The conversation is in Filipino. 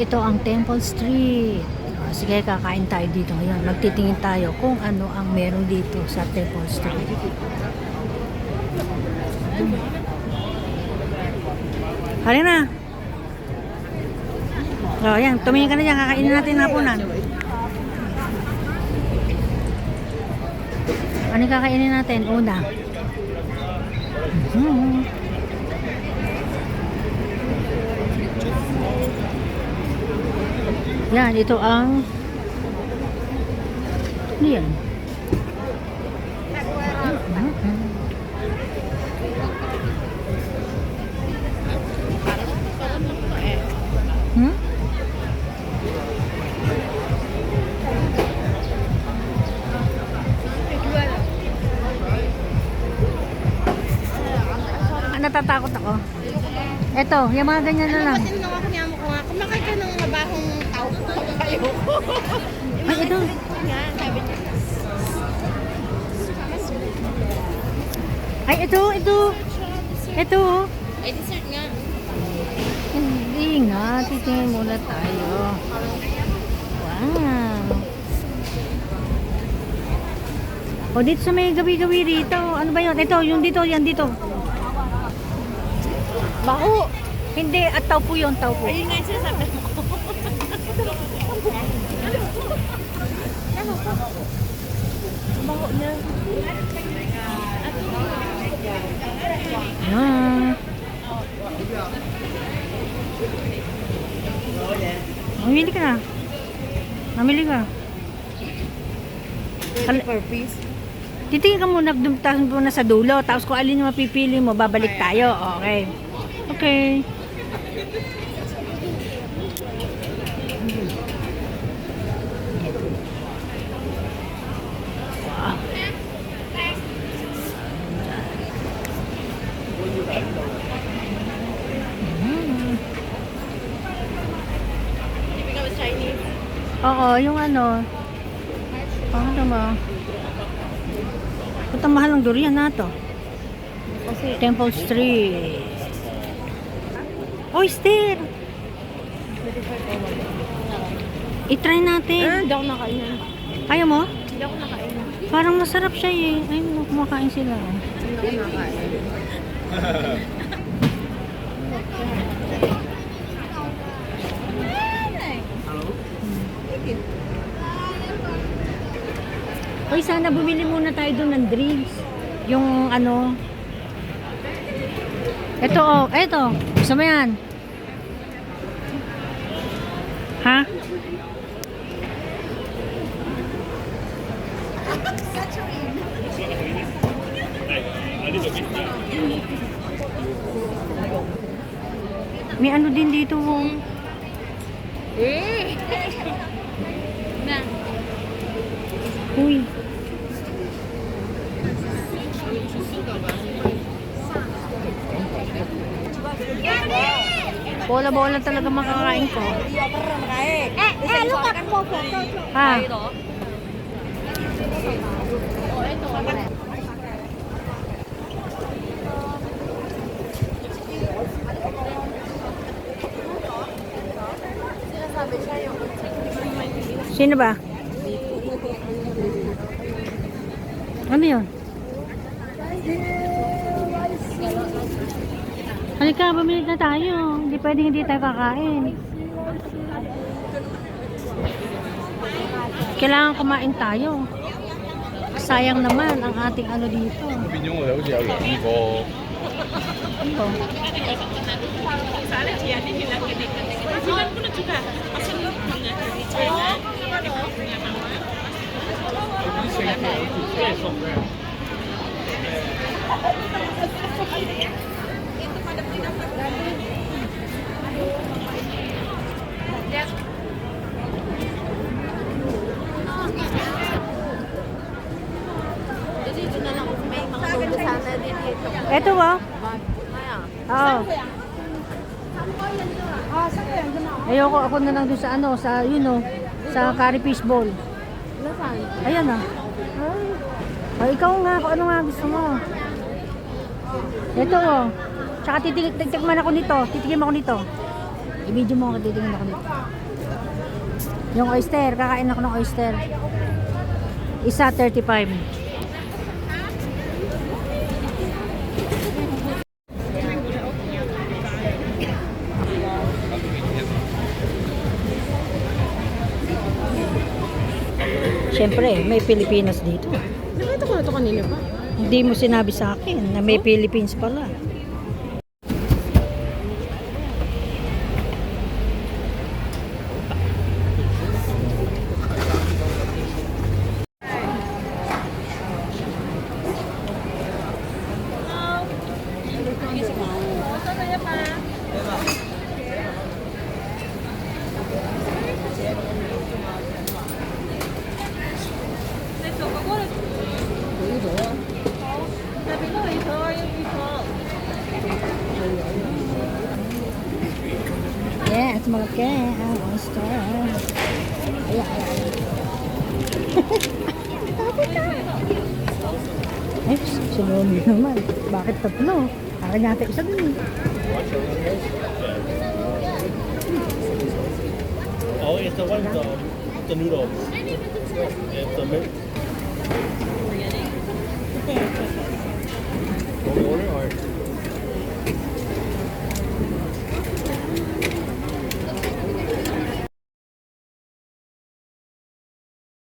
ito ang Temple Street. Sige, kakain tayo dito ngayon. Magtitingin tayo kung ano ang meron dito sa Temple Street. Halika na. O, yan. Tumingin ka na dyan. Kakainin natin hapunan. Ano yung kakainin natin? Una. Yan, ito ang ano yan? Natatakot ako. Ito, yung mga ganyan na lang. Kasi nung ako niya mo ko nga, kumakay ka ng mabahong tao. Ayoko. Ay, ito. Sabi niya. Ay, ito. Ito. Ay, dessert nga. Hindi nga. Titingin muna tayo. Wow. O, dito sa may gabi-gabi rito. Ano ba yun? Ito, yung dito, yan dito. Baho. Hindi, at taupo yun, taupo. Ayun nga yung sinasabi mo. Baho na. Mamili ka na. Mamili ka. 20 per piece. Titingin ka muna, tapos muna sa dulo. Tapos kung alin yung mapipili mo, babalik tayo. Okay. Okay. Wow. Typical Chinese. Oo, yung ano. Ano mo? Ito mahal ng durian na to. Kasi, Temple Street. Oyster! I-try natin. hindi ako nakainan. Ayaw mo? Hindi ako nakainan. Parang masarap siya eh. Ay, kumakain sila. Hindi ako nakainan. Hoy, sana bumili muna tayo doon ng drinks. Yung ano. Ito oh, ito. Gusto mo yan? Ha? May ano din dito oh. Na. Uy. Bola-bola talaga makakain ko. Look at mo po. Ha? Sino ba? Ano yun? Halika, bumili na tayo. Hindi pwedeng hindi tayo kakain. Kailangan kumain tayo. Sayang naman ang ating ano dito. 邊種我哋好似有兩個， Ito. Dito na lang kung may mga tulo sana din dito. Ito ba? Maya. Oo. Ayoko ako na lang doon sa ano, sa yun oh, sa curry fish ball. Nasaan? Ayan ah. O, ikaw nga, kung ano nga gusto mo. Ito oh. Tsaka titikman ako nito. Titigim ako nito. I-video mo ako, titingin ako dito. Yung oyster, kakain ako ng oyster. Isa 35. Siyempre, may Pilipinas dito. Nakita ko na ito kanina pa. Hindi mo sinabi sa akin na may Philippines pala. Yes, malaki ang oyster. Ayan, ayan. Ay, sunod naman. Bakit tatlo? Akin natin isa dun. Oh, it's the one, the noodles. It's the milk.